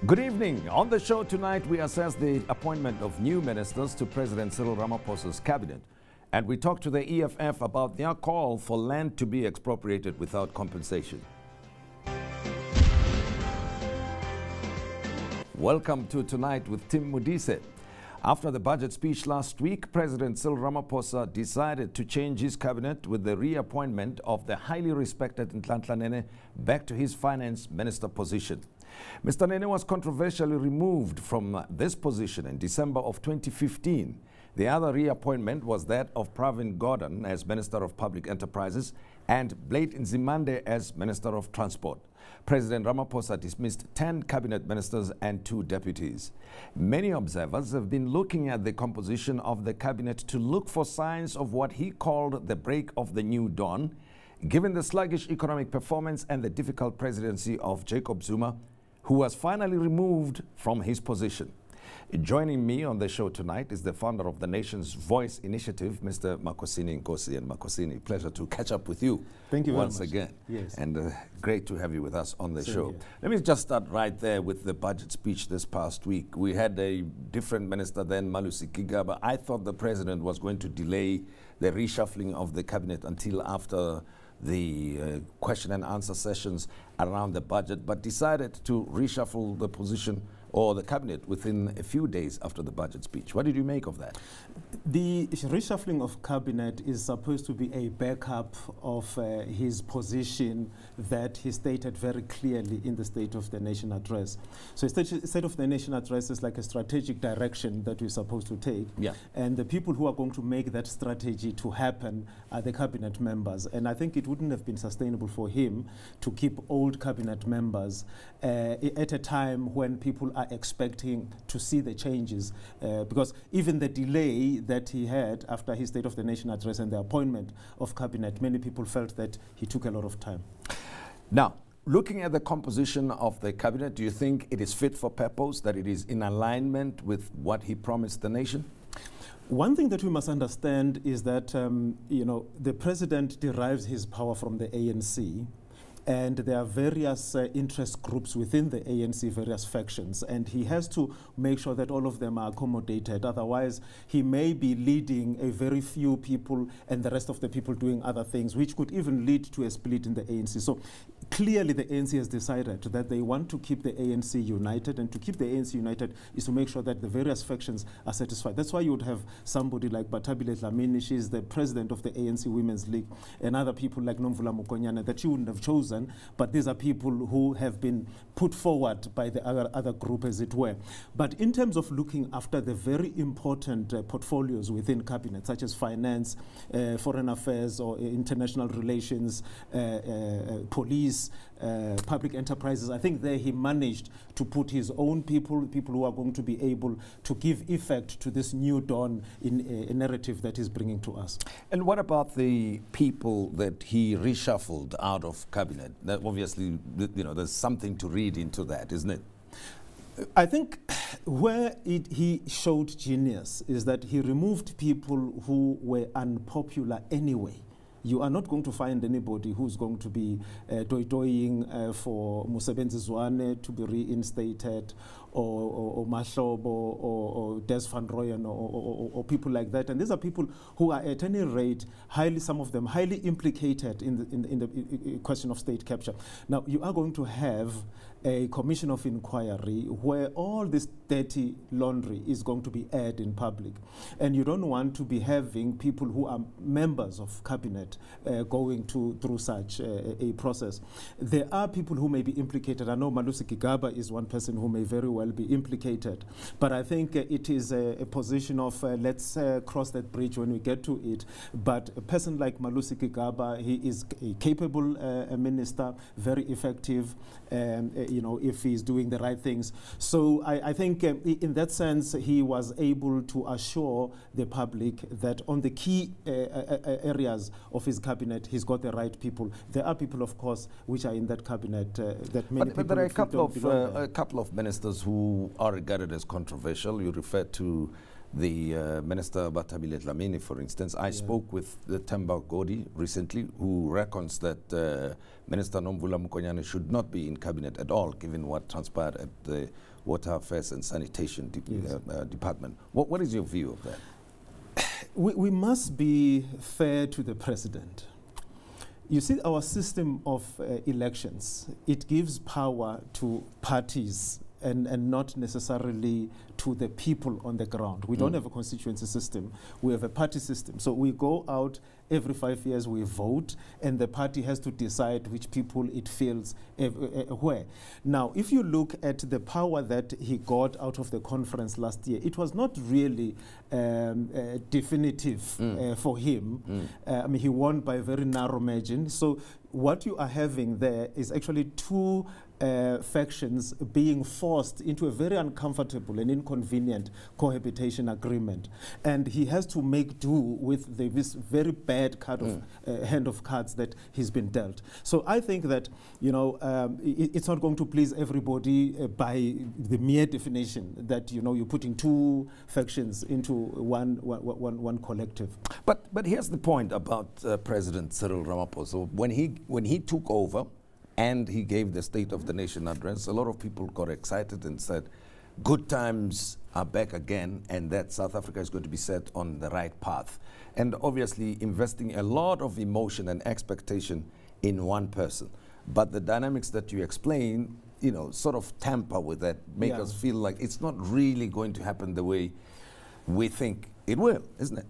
Good evening. On the show tonight, we assess the appointment of new ministers to President Cyril Ramaphosa's cabinet. And we talk to the EFF about their call for land to be expropriated without compensation. Welcome to Tonight with Tim Modise. After the budget speech last week, President Cyril Ramaphosa decided to change his cabinet with the reappointment of the highly respected Nhlanhla Nene back to his finance minister position. Mr. Nene was controversially removed from this position in December of 2015. The other reappointment was that of Pravin Gordhan as Minister of Public Enterprises and Blade Nzimande as Minister of Transport. President Ramaphosa dismissed 10 cabinet ministers and 2 deputies. Many observers have been looking at the composition of the cabinet to look for signs of what he called the break of the new dawn, given the sluggish economic performance and the difficult presidency of Jacob Zuma, who was finally removed from his position. Joining me on the show tonight is the founder of the Nation's Voice Initiative, Mr. Makhosini Nkosi. And Makhosini, pleasure to catch up with you. Thank you once very much. again. Yes. And great to have you with us on the show. Here. Let me just start right there with the budget speech this past week. We had a different minister then, Malusi Kigaba. I thought the president was going to delay the reshuffling of the cabinet until after the question and answer sessions around the budget, but decided to reshuffle the position or the cabinet within a few days after the budget speech. What did you make of that? The reshuffling of cabinet is supposed to be a backup of his position that he stated very clearly in the State of the Nation address. So State of the Nation address is like a strategic direction that we're supposed to take. Yeah. And the people who are going to make that strategy to happen are the cabinet members. And I think it wouldn't have been sustainable for him to keep old cabinet members at a time when people are expecting to see the changes, because even the delay that he had after his State of the Nation address and the appointment of cabinet, many people felt that he took a lot of time. Now, looking at the composition of the cabinet, do you think it is fit for purpose, that it is in alignment with what he promised the nation? One thing that we must understand is that the president derives his power from the ANC. And there are various interest groups within the ANC, various factions, and he has to make sure that all of them are accommodated. Otherwise, he may be leading a very few people and the rest of the people doing other things, which could even lead to a split in the ANC. So clearly the ANC has decided that they want to keep the ANC united, and to keep the ANC united is to make sure that the various factions are satisfied. That's why you would have somebody like Bathabile Dlamini, she's the president of the ANC Women's League, and other people like Nomvula Mokonyane that you wouldn't have chosen, but these are people who have been put forward by the other group, as it were. But in terms of looking after the very important portfolios within cabinet, such as finance, foreign affairs or international relations, police, public enterprises, I think there he managed to put his own people who are going to be able to give effect to this new dawn in a narrative that he's bringing to us. And what about the people that he reshuffled out of cabinet? That obviously, there's something to read into that, isn't it? I think where he showed genius is that he removed people who were unpopular anyway. You are not going to find anybody who's going to be toying for Musebenzi Zwane to be reinstated, or Mahlobo, or Des Van Rooyen, or people like that. And these are people who are at any rate, some of them highly implicated in the question of state capture. Now, you are going to have a commission of inquiry where all this dirty laundry is going to be aired in public. And you don't want to be having people who are members of cabinet going through such a process. There are people who may be implicated. I know Malusi Kigaba is one person who may very well be implicated. But I think it is a position of let's cross that bridge when we get to it. But a person like Malusi Kigaba, he is a capable minister, very effective, if he's doing the right things. So I think in that sense, he was able to assure the public that on the key areas of his cabinet, he's got the right people. There are people, of course, which are in that cabinet that many people. But there are a couple of ministers who are regarded as controversial. You refer to the Minister Bathabile Dlamini, for instance. I spoke with the Themba Godi recently, who reckons that Minister Nomvula Mokonyane should not be in cabinet at all, given what transpired at the Water Affairs and Sanitation Department. What is your view of that? We must be fair to the president. You see, our system of elections, it gives power to parties and not necessarily to the people on the ground. We don't have a constituency system. We have a party system. So we go out every 5 years, we vote, and the party has to decide which people it feels where. Now, if you look at the power that he got out of the conference last year, it was not really definitive for him. I mean, he won by a very narrow margin. So what you are having there is actually two factions being forced into a very uncomfortable and inconvenient cohabitation agreement, and he has to make do with this very bad card of hand of cards that he's been dealt. So I think that, you know, it's not going to please everybody by the mere definition that, you know, you're putting two factions into one collective. But here's the point about President Cyril Ramaphosa. When he took over and he gave the State of the Nation address, a lot of people got excited and said, good times are back again, and that South Africa is going to be set on the right path. And obviously investing a lot of emotion and expectation in one person. But the dynamics that you explain, you know, sort of tamper with that, make us feel like it's not really going to happen the way we think it will, isn't it?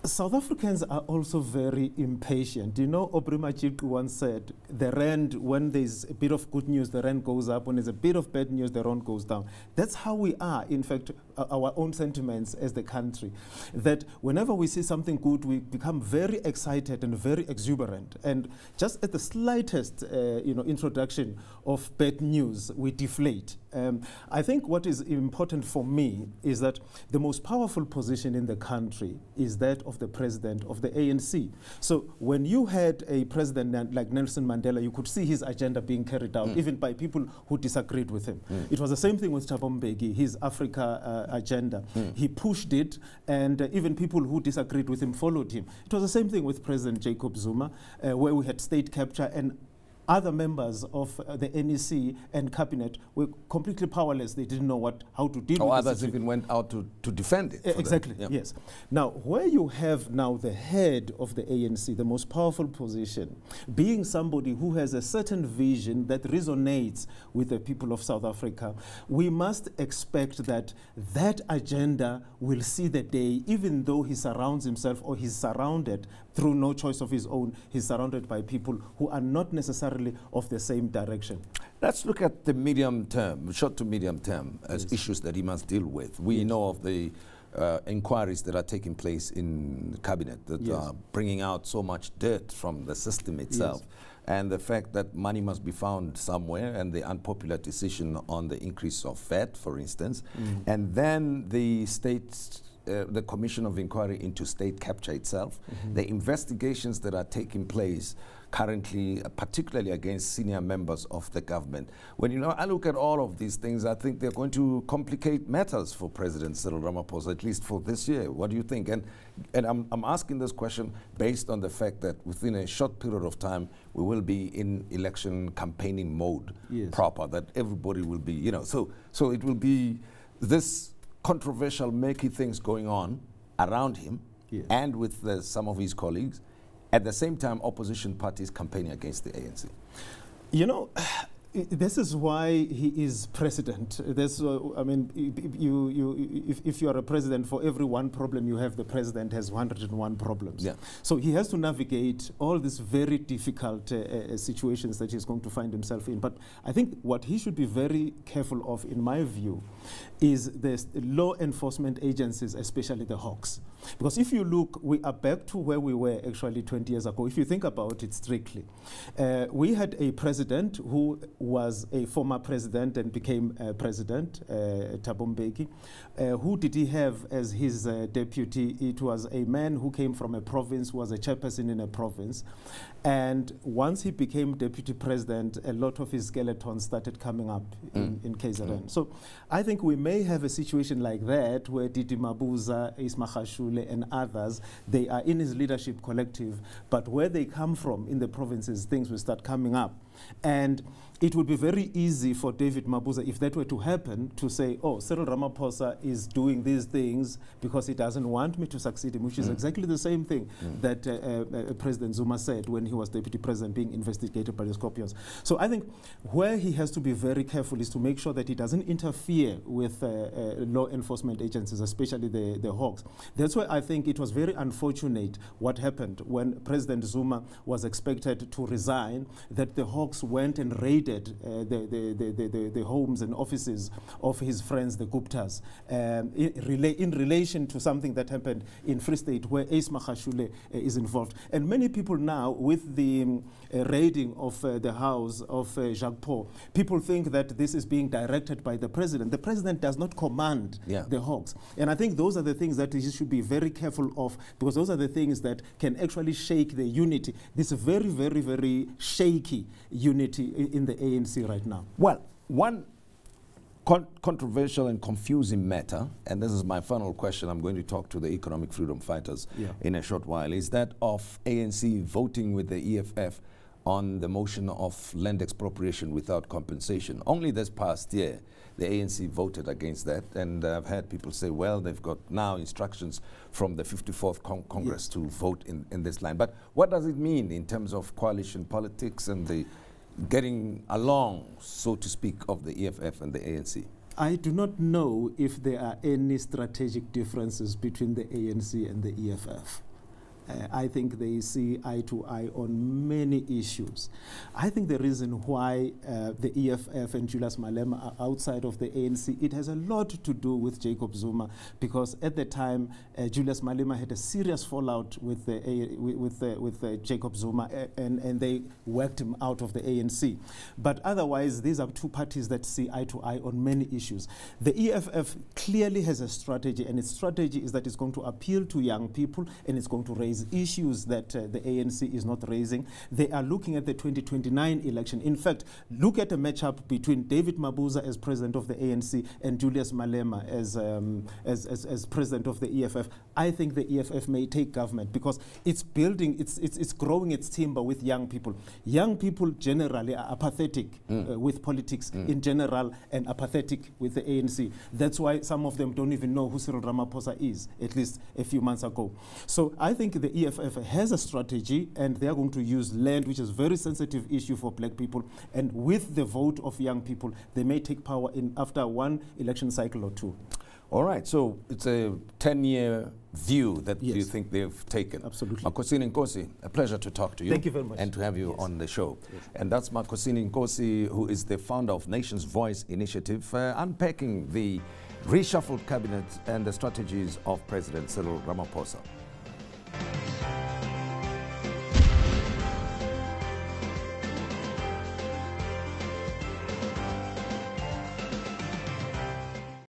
South Africans are also very impatient. You know, Obrima Chirku once said, the rand, when there's a bit of good news, the rand goes up. When there's a bit of bad news, the rand goes down. That's how we are, in fact, our own sentiments as the country. That whenever we see something good, we become very excited and very exuberant. And just at the slightest introduction of bad news, we deflate. I think what is important for me is that the most powerful position in the country is that of the president of the ANC. So when you had a president like Nelson Mandela, you could see his agenda being carried out, even by people who disagreed with him. It was the same thing with Thabo Mbeki, his Africa agenda. He pushed it, and even people who disagreed with him followed him. It was the same thing with President Jacob Zuma, where we had state capture, and other members of the NEC and cabinet were completely powerless. They didn't know how to deal with it. Or others even went out to defend it. Exactly, yes. Now, where you have now the head of the ANC, the most powerful position, being somebody who has a certain vision that resonates with the people of South Africa, we must expect that that agenda will see the day, even though he surrounds himself, or he's surrounded through no choice of his own, he's surrounded by people who are not necessarily of the same direction. Let's look at the medium term, short to medium term, as issues that he must deal with. We know of the inquiries that are taking place in the cabinet that are bringing out so much dirt from the system itself. And the fact that money must be found somewhere, and the unpopular decision on the increase of VAT, for instance, and then the the Commission of Inquiry into state capture itself, the investigations that are taking place currently, particularly against senior members of the government. When I look at all of these things, I think they're going to complicate matters for President Cyril Ramaphosa, at least for this year. What do you think? And I'm asking this question based on the fact that within a short period of time, we will be in election campaigning mode proper, that everybody will be, so it will be this controversial, murky things going on around him and with some of his colleagues. At the same time, opposition parties campaigning against the ANC. You know, this is why he is president. I mean, if you are a president, for every one problem you have, the president has 101 problems. So he has to navigate all these very difficult situations that he's going to find himself in. But I think what he should be very careful of, in my view, is the law enforcement agencies, especially the Hawks. Because if you look, we are back to where we were actually 20 years ago. If you think about it strictly, we had a president who was a former president and became president, Thabo Mbeki. Who did he have as his deputy? It was a man who came from a province, was a chairperson in a province. And once he became deputy president, a lot of his skeletons started coming up in KZN. So I think we may have a situation like that where Didi Mabuza, Ismachashule, and others, they are in his leadership collective, but where they come from in the provinces, things will start coming up. And it would be very easy for David Mabuza, if that were to happen, to say, oh, Cyril Ramaphosa is doing these things because he doesn't want me to succeed him, which is exactly the same thing that President Zuma said when he was deputy president being investigated by the Scorpions. So I think where he has to be very careful is to make sure that he doesn't interfere with law enforcement agencies, especially the Hawks. That's why I think it was very unfortunate what happened when President Zuma was expected to resign, that the Hawks went and raided the homes and offices of his friends, the Guptas, in relation to something that happened in Free State where Ace Magashule is involved. And many people now, with the raiding of the house of Jacques Paul, people think that this is being directed by the president. The president does not command the Hawks. And I think those are the things that he should be very careful of, because those are the things that can actually shake the unity, this very, very, very shaky unity in the ANC right now. Well, one controversial and confusing matter, and this is my final question, I'm going to talk to the economic freedom fighters in a short while, is that of ANC voting with the EFF on the motion of land expropriation without compensation. Only this past year, the ANC voted against that, and I've had people say, well, they've got now instructions from the 54th Congress to vote in this line. But what does it mean in terms of coalition politics and the getting along, so to speak, of the EFF and the ANC? I do not know if there are any strategic differences between the ANC and the EFF. I think they see eye to eye on many issues. I think the reason why the EFF and Julius Malema are outside of the ANC, it has a lot to do with Jacob Zuma, because at the time Julius Malema had a serious fallout with Jacob Zuma, and they worked him out of the ANC. But otherwise, these are two parties that see eye to eye on many issues. The EFF clearly has a strategy, and its strategy is that it's going to appeal to young people, and it's going to raise issues that the ANC is not raising. They are looking at the 2029 election. In fact, look at a matchup between David Mabuza as president of the ANC and Julius Malema as president of the EFF. I think the EFF may take government because it's building, it's growing its timber with young people. Young people generally are apathetic with politics in general, and apathetic with the ANC. That's why some of them don't even know who Cyril Ramaphosa is, at least a few months ago. So I think the EFF has a strategy, and they are going to use land, which is a very sensitive issue for black people, and with the vote of young people, they may take power in after one election cycle or two. All right, so it's a 10-year view that you think they've taken. Absolutely. Makhosini Nkosi, a pleasure to talk to you. Thank you very much. And to have you on the show. Yes. And that's Makhosini Nkosi, who is the founder of Nation's Voice Initiative, unpacking the reshuffled cabinet and the strategies of President Cyril Ramaphosa.